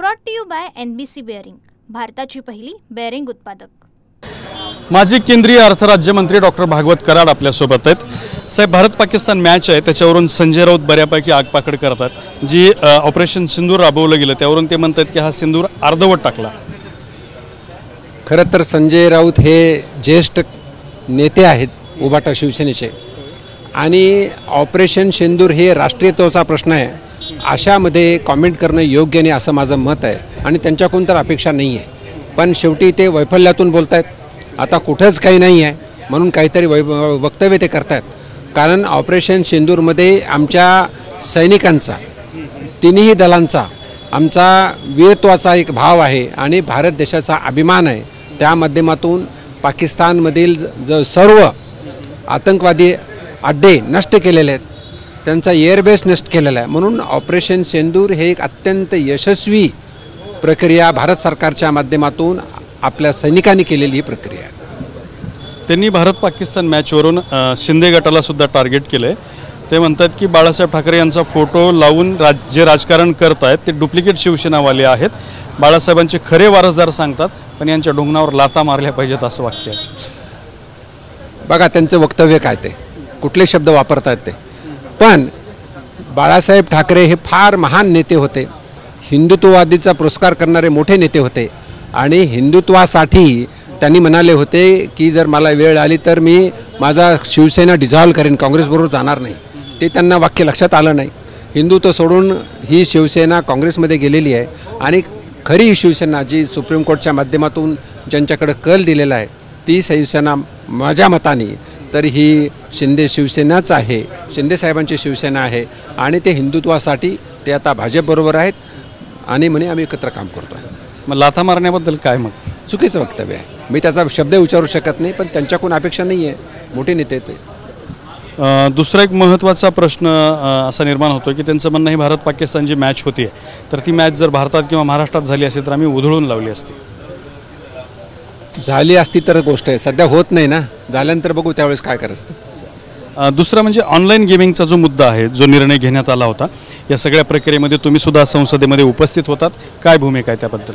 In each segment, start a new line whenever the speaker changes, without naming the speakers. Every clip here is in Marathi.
Brought to you by NBC bearing, भारताची पहिली बेअरिंग उत्पादक।
माजी केंद्रीय अर्थ राज्यमंत्री डॉक्टर भागवत कराड आपल्यासोबत आहेत। साहेब, भारत पाकिस्तान मॅच आहे, त्याच्यावरून संजय राऊत बऱ्यापैकी आगपाकड करतात। जी ऑपरेशन सिंदूर राबवलं गेलं त्यावरून ते म्हणतात की हा सिंदूर अर्धवट टाकला।
खरं तर संजय राऊत हे ज्येष्ठ नेते आहेत उबाटा शिवसेनेचे, आणि ऑपरेशन सिंदूर हे राष्ट्रीयत्वाचा प्रश्न आहे, अशामध्ये कॉमेंट करणं योग्य नाही असं माझं मत आहे, आणि त्यांच्याकडून तर अपेक्षा नाही आहे। पण शेवटी ते वैफल्यातून बोलत आहेत, आता कुठंच काही नाही आहे म्हणून काहीतरी वक्तव्य ते करत आहेत। कारण ऑपरेशन सिंदूरमध्ये आमच्या सैनिकांचा, तिन्ही दलांचा आमचा वीरत्वाचा एक भाव आहे आणि भारत देशाचा अभिमान आहे। त्या माध्यमातून पाकिस्तानमधील सर्व आतंकवादी अड्डे नष्ट केलेले आहेत, त्यांचा एअरबेस नष्ट केलेला आहे। म्हणून ऑपरेशन सिंदूर हे एक अत्यंत यशस्वी प्रक्रिया भारत सरकारच्या माध्यमातून आपल्या सैनिकांनी केलेली ही प्रक्रिया आहे।
त्यांनी भारत पाकिस्तान मॅचवरून शिंदे गटाला सुद्धा टार्गेट केलं आहे। ते म्हणतात की बाळासाहेब ठाकरे यांचा फोटो लावून जे राजकारण करत आहेत ते डुप्लिकेट शिवसेनावाले आहेत। बाळासाहेबांचे खरे वारसदार सांगतात, पण यांच्या ढोंगणावर लाता मारल्या पाहिजेत असं वाक्य आहे।
बघा त्यांचं वक्तव्य काय, ते कुठले शब्द वापरतात ते। पण बाळासाहेब ठाकरे हे फार महान नेते होते, हिंदुत्ववादीचा पुरस्कार करणारे मोठे नेते होते, आणि हिंदुत्वासाठी त्यांनी म्हणाले होते की जर मला वेळ आली तर मी माझा शिवसेना डिझॉल्व करेन, काँग्रेसबरोबर जाणार नाही। ते त्यांना वाक्य लक्षात आलं नाही। हिंदुत्व सोडून ही शिवसेना काँग्रेसमध्ये गेलेली आहे, आणि खरी शिवसेना जी सुप्रीम कोर्टच्या माध्यमातून ज्यांच्याकडे कल दिलेला आहे ती शिवसेना माझ्या मताने तर ही शिंदे शिवसेनाच आहे, शिंदे साहेबांची शिवसेना आहे, आणि ते हिंदुत्वासाठी ते आता भाजपबरोबर आहेत आणि म्हणे आम्ही एकत्र काम करतो आहे।
मग लाथा मारण्याबद्दल काय मग?
चुकीचं वक्तव्य आहे, मी त्याचा शब्द विचारू शकत नाही, पण त्यांच्याकडून अपेक्षा नाही आहे, मोठे नेते ते।
दुसरा एक महत्त्वाचा प्रश्न असा निर्माण होतो की त्यांचं म्हणणं ही भारत पाकिस्तान जी मॅच होती तर ती मॅच जर भारतात किंवा महाराष्ट्रात झाली असेल तर आम्ही उधळून लावली असती।
झाली असती तर गोष्ट आहे, सध्या होत नाही ना, झाल्यानंतर बघू त्यावेळेस काय करायचं।
दुसरा म्हणजे ऑनलाईन गेमिंगचा जो मुद्दा आहे, जो निर्णय घेण्यात आला होता, या सगळ्या प्रक्रियेमध्ये तुम्ही सुद्धा संसदेमध्ये उपस्थित होतात, काय भूमिका आहे त्याबद्दल?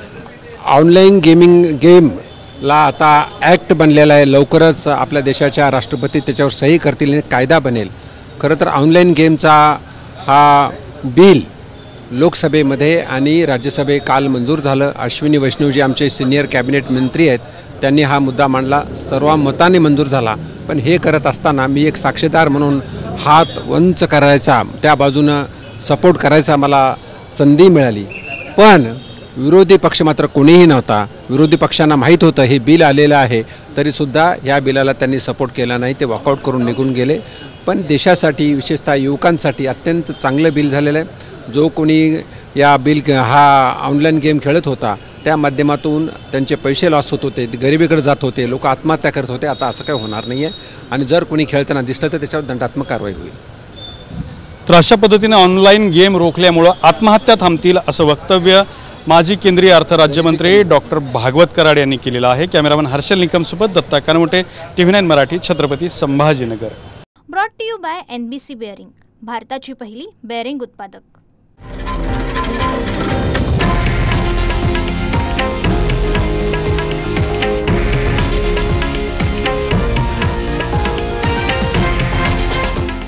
ऑनलाईन गेमला आता ॲक्ट बनलेला आहे, लवकरच आपल्या देशाच्या राष्ट्रपती त्याच्यावर सही करतील आणि कायदा बनेल। खरं तर ऑनलाईन गेमचा हा बिल लोकसभेमध्ये आणि राज्यसभे काल मंजूर झालं। अश्विनी वैष्णवजी आमचे सिनियर कॅबिनेट मंत्री आहेत, त्यांनी हा मुद्दा मांडला, सर्वानुमताने मंजूर झाला। पण हे करत असताना मी एक साक्षीदार म्हणून हात वंच करायचा, त्या बाजूनं सपोर्ट करायचा मला संधी मिळाली, पण विरोधी पक्ष मात्र कोणीही नव्हता। विरोधी पक्षांना माहीत होतं हे बिल आलेलं आहे, तरीसुद्धा या बिलाला त्यांनी सपोर्ट केला नाही, ते वॉकआउट करून निघून गेले। पण देशासाठी, विशेषतः युवकांसाठी अत्यंत चांगलं बिल झालेलं आहे। जो कोणी या हा ऑनलाईन गेम खेळत होता त्या माध्यमातून त्यांचे पैसे लॉस होत होते, गरिबीकडे जात होते, लोक आत्महत्या करत होते, आता असं काही होणार नाही आहे, आणि जर कोणी खेळताना दिसलं तर त्याच्यावर दंडात्मक कारवाई होईल।
तर अशा पद्धतीने ऑनलाईन गेम रोखल्यामुळं आत्महत्या थांबतील असं वक्तव्य माजी केंद्रीय अर्थ राज्यमंत्री डॉक्टर भागवत कराड यांनी केलेलं आहे। कॅमेरामन हर्षल निकमसोबत Datta Kanmote, TV9 Marathi, Chhatrapati Sambhajinagar.
Brought to you by NBC bearing, भारताची पहिली बेअरिंग उत्पादक।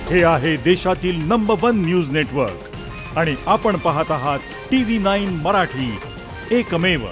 हे आहे देशातील नंबर 1 न्यूज नेटवर्क, आणि आपण पाहत आहात TV9 मराठी, एकमेव।